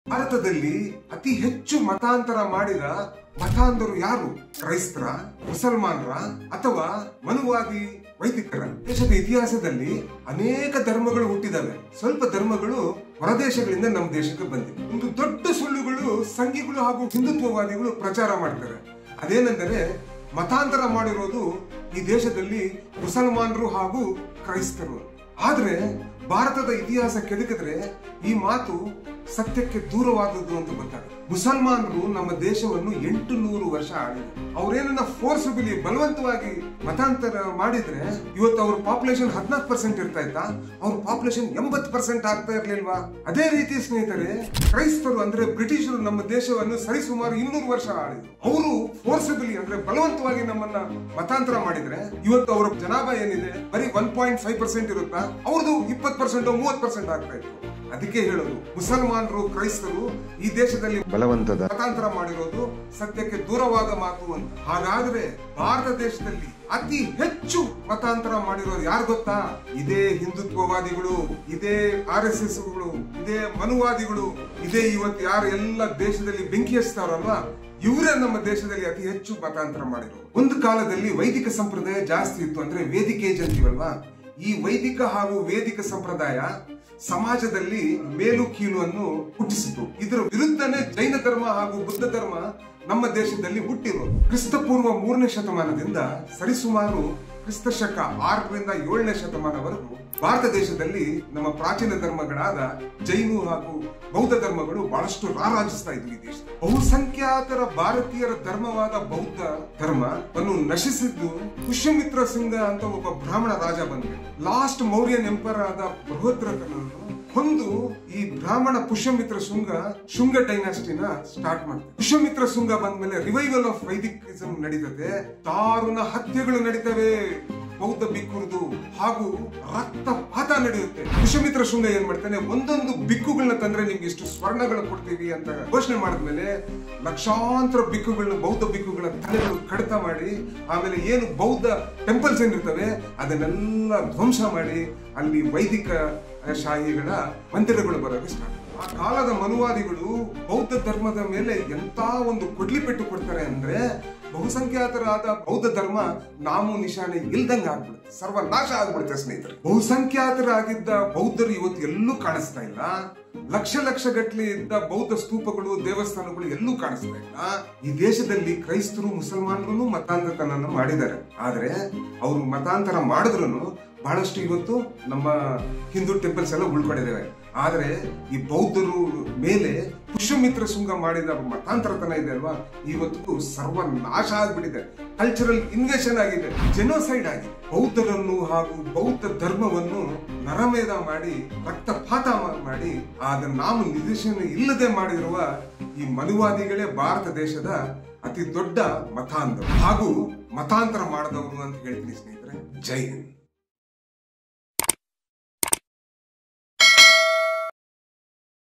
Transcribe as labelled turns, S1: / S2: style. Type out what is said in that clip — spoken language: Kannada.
S1: ಭಾರತದಲ್ಲಿ ಅತಿ ಹೆಚ್ಚು ಮತಾಂತರ ಮಾಡಿದ ಮತಾಂಧರು ಯಾರು? ಕ್ರೈಸ್ತರ, ಮುಸಲ್ಮಾನರ ಅಥವಾ ಮನುವಾದಿ ವೈದಿಕರ? ದೇಶದ ಇತಿಹಾಸದಲ್ಲಿ ಅನೇಕ ಧರ್ಮಗಳು ಹುಟ್ಟಿದವೆ. ಸ್ವಲ್ಪ ಧರ್ಮಗಳು ಹೊರದೇಶಗಳಿಂದ ನಮ್ಮ ದೇಶಕ್ಕೆ ಬಂದಿವೆ. ಒಂದು ದೊಡ್ಡ ಸುಳ್ಳುಗಳು ಸಂಘಿಗಳು ಹಾಗೂ ಹಿಂದುತ್ವವಾದಿಗಳು ಪ್ರಚಾರ ಮಾಡ್ತಾರೆ. ಅದೇನೆಂದರೆ ಮತಾಂತರ ಮಾಡಿರೋದು ಈ ದೇಶದಲ್ಲಿ ಮುಸಲ್ಮಾನರು ಹಾಗೂ ಕ್ರೈಸ್ತರು. ಆದ್ರೆ ಭಾರತದ ಇತಿಹಾಸ ಕೆದಕಿದ್ರೆ ಈ ಮಾತು ಸತ್ಯಕ್ಕೆ ದೂರವಾದದ್ದು ಅಂತ ಗೊತ್ತಾಗುತ್ತೆ. ಮುಸಲ್ಮಾನರು ನಮ್ಮ ದೇಶವನ್ನು 800 ವರ್ಷ ಆಳಿದ್ರು. ಅವ್ರೇನ ಫೋರ್ಸಬಲಿ ಬಲವಂತವಾಗಿ ಮತಾಂತರ ಮಾಡಿದ್ರೆ ಇವತ್ತು ಅವ್ರ ಪಾಪ್ಯುಲೇಷನ್ 14% ಇರ್ತಾ ಇತ್ತಾ? ಅವ್ರ ಪಾಪ್ಯುಲೇಷನ್ 80% ಆಗ್ತಾ ಇರ್ಲಿಲ್ವಾ? ಅದೇ ರೀತಿ ಸ್ನೇಹಿತರೆ, ಕ್ರೈಸ್ತರು ಅಂದ್ರೆ ಬ್ರಿಟಿಷರು ನಮ್ಮ ದೇಶವನ್ನು ಸರಿಸುಮಾರು 200 ವರ್ಷ ಆಳಿದ್ರು. ಅವರು ಫೋರ್ಸಬಲಿ ಅಂದ್ರೆ ಬಲವಂತವಾಗಿ ನಮ್ಮನ್ನ ಮತಾಂತರ ಮಾಡಿದ್ರೆ ಇವತ್ತು ಅವರ ಜನಾಭಾ ಏನಿದೆ ಬರೀ 1.5% ಇರುತ್ತಾ? ಅವ್ರದ್ದು 20% 30% ಆಗ್ತಾ ಇತ್ತು. ಅದಕ್ಕೆ ಹೇಳೋದು, ಮುಸಲ್ಮಾನರು ಕ್ರೈಸ್ತರು ಈ ದೇಶದಲ್ಲಿ ಬಲವಂತದ ಮತಾಂತರ ಮಾಡಿರೋದು ಸತ್ಯಕ್ಕೆ ದೂರವಾದ ಮಾತು ಅಂತ. ಹಾಗಾದ್ರೆ ಭಾರತ ದೇಶದಲ್ಲಿ ಅತಿ ಹೆಚ್ಚು ಮತಾಂತರ ಮಾಡಿರೋದು ಯಾರು ಗೊತ್ತಾ? ಇದೇ ಹಿಂದುತ್ವವಾದಿಗಳು, ಇದೇ RSSಗಳು, ಇದೇ ಮನುವಾದಿಗಳು, ಇದೇ ಇವತ್ತು ಯಾರು ಎಲ್ಲ ದೇಶದಲ್ಲಿ ಬೆಂಕಿ ಹಚ್ತಾರಲ್ವಾ, ಇವರೇ ನಮ್ಮ ದೇಶದಲ್ಲಿ ಅತಿ ಹೆಚ್ಚು ಮತಾಂತರ ಮಾಡಿರೋದು. ಒಂದು ಕಾಲದಲ್ಲಿ ವೈದಿಕ ಸಂಪ್ರದಾಯ ಜಾಸ್ತಿ ಇತ್ತು, ಅಂದ್ರೆ ವೇದಿಕೆ ಏಜ್ ಅಂತೀವಲ್ವಾ. ಈ ವೈದಿಕ ಹಾಗೂ ವೇದಿಕ ಸಂಪ್ರದಾಯ ಸಮಾಜದಲ್ಲಿ ಮೇಲು ಕೀಳು ಅನ್ನು ಹುಟ್ಟಿಸಿತು. ಇದರ ವಿರುದ್ಧನೇ ಜೈನ ಧರ್ಮ ಹಾಗೂ ಬುದ್ಧ ಧರ್ಮ ನಮ್ಮ ದೇಶದಲ್ಲಿ ಹುಟ್ಟಿರೋದು. ಕ್ರಿಸ್ತಪೂರ್ವ 3ನೇ ಶತಮಾನದಿಂದ ಸರಿಸುಮಾರು ಕ್ರಿಸ್ತಶಕ 6ರಿಂದ 7ನೇ ಶತಮಾನವರೆಗೂ ಭಾರತ ದೇಶದಲ್ಲಿ ನಮ್ಮ ಪ್ರಾಚೀನ ಧರ್ಮಗಳಾದ ಜೈನ ಹಾಗೂ ಬೌದ್ಧ ಧರ್ಮಗಳು ಬಹಳಷ್ಟು ರಾರಾಜಿಸ್ತಾ ಇದ್ವು ಈ ದೇಶ. ಬಹುಸಂಖ್ಯಾತರ ಭಾರತೀಯರ ಧರ್ಮವಾದ ಬೌದ್ಧ ಧರ್ಮವನ್ನು ನಶಿಸಿದ್ದು ಪುಷ್ಯಮಿತ್ರ ಸಿಂಗ ಅಂತ ಒಬ್ಬ ಬ್ರಾಹ್ಮಣ ರಾಜ ಬಂದ. ಲಾಸ್ಟ್ ಮೌರ್ಯನ್ ಎಂಪರ್ ಆದ ಬೃಹದ್ರಥನನ್ನು ಒಂದು ಈ ಬ್ರಾಹ್ಮಣ ಪುಷ್ಯಮಿತ್ರ ಶುಂಗ ಡೈನಾಸ್ಟಿನ ಸ್ಟಾರ್ಟ್ ಮಾಡ್ತಾರೆ. ಪುಷ್ಯಮಿತ್ರ ಶುಂಗ ಬಂದ್ಮೇಲೆ ರಿವೈವಲ್ ಆಫ್ ವೈದಿಕಿಸಂ ನಡೀತದೆ. ದಾರುಣ ಹತ್ಯೆಗಳು ನಡೀತವೆ ಬೌದ್ಧ ಬಿಕ್ಕುರದು ಹಾಗೂ ರಕ್ತಪಾತ ನಡೆಯುತ್ತೆ. ಪುಷ್ಯಮಿತ್ರ ಶುಂಗ ಏನ್ ಮಾಡ್ತಾನೆ, ಒಂದೊಂದು ಬಿಕ್ಕುಗಳನ್ನ ತಂದ್ರೆ ನಿಮ್ಗೆ ಇಷ್ಟು ಸ್ವರ್ಣಗಳು ಕೊಡ್ತೀವಿ ಅಂತ ಘೋಷಣೆ ಮಾಡಿದ್ಮೇಲೆ ಲಕ್ಷಾಂತರ ಬಿಕ್ಕುಗಳನ್ನ, ಬೌದ್ಧ ಬಿಕ್ಕುಗಳ ತಲೆಗಳು ಕಡಿತ ಮಾಡಿ, ಆಮೇಲೆ ಏನು ಬೌದ್ಧ ಟೆಂಪಲ್ಸ್ ಏನಿರ್ತವೆ ಅದನ್ನೆಲ್ಲ ಧ್ವಂಸ ಮಾಡಿ ಅಲ್ಲಿ ವೈದಿಕ ಶಾಹಿಗಳ ಮಂದಿರಗಳು ಬರೋಕೆ ಸ್ಟಾರ್ಟ್. ಆ ಕಾಲದ ಮನುವಾದಿಗಳು ಬೌದ್ಧ ಧರ್ಮದ ಮೇಲೆ ಎಂತ ಒಂದು ಕೊಡ್ಲಿಪೆಟ್ಟು ಕೊಡ್ತಾರೆ ಅಂದ್ರೆ ಬಹುಸಂಖ್ಯಾತರಾದ ಬೌದ್ಧ ಧರ್ಮ ನಾಮು ನಿಶಾನೆ ಇಲ್ದಂಗ ಆಗ್ಬಿಡುತ್ತೆ, ಸರ್ವನಾಶ ಆಗ್ಬಿಡುತ್ತೆ ಸ್ನೇಹಿತರೆ. ಬಹುಸಂಖ್ಯಾತರಾಗಿದ್ದ ಬೌದ್ಧರು ಇವತ್ತು ಎಲ್ಲೂ ಕಾಣಿಸ್ತಾ ಇಲ್ಲ. ಲಕ್ಷ ಗಟ್ಟಲೆ ಇದ್ದ ಬೌದ್ಧ ಸ್ತೂಪಗಳು, ದೇವಸ್ಥಾನಗಳು ಎಲ್ಲೂ ಕಾಣಿಸ್ತಾ ಇಲ್ಲ. ಈ ದೇಶದಲ್ಲಿ ಕ್ರೈಸ್ತರು ಮುಸಲ್ಮಾನರು ಮತಾಂತರತನ ಮಾಡಿದ್ದಾರೆ. ಆದ್ರೆ ಅವರು ಮತಾಂತರ ಮಾಡಿದ್ರು ಬಹಳಷ್ಟು ಇವತ್ತು ನಮ್ಮ ಹಿಂದೂ ಟೆಂಪಲ್ಸ್ ಎಲ್ಲ ಉಳ್ಕೊಂಡಿದ್ದೇವೆ. ಆದ್ರೆ ಈ ಬೌದ್ಧರು ಮೇಲೆ ಪುಷ್ಯಮಿತ್ರ ಶುಂಗ ಮಾಡಿದ ಮತಾಂತರತನ ಇದೆ ಅಲ್ವಾ, ಇವತ್ತು ಸರ್ವನಾಶ ಆಗ್ಬಿಟ್ಟಿದೆ. ಕಲ್ಚರಲ್ ಇನ್ವೇಷನ್ ಆಗಿದೆ, ಜೆನೋಸೈಡ್ ಆಗಿದೆ. ಬೌದ್ಧರನ್ನು ಹಾಗೂ ಬೌದ್ಧ ಧರ್ಮವನ್ನು ನರಮೇಧ ಮಾಡಿ, ರಕ್ತಪಾತ ಮಾಡಿ, ಅದನ್ನ ನಾವು ನಿದರ್ಶನ ಇಲ್ಲದೆ ಮಾಡಿರುವ ಈ ಮನುವಾದಿಗಳೇ ಭಾರತ ದೇಶದ ಅತಿ ದೊಡ್ಡ ಮತಾಂಧರು ಹಾಗೂ ಮತಾಂತರ ಮಾಡದವರು ಅಂತ ಹೇಳ್ತೀನಿ ಸ್ನೇಹಿತರೆ. ಜೈ ಹಿಂದ್.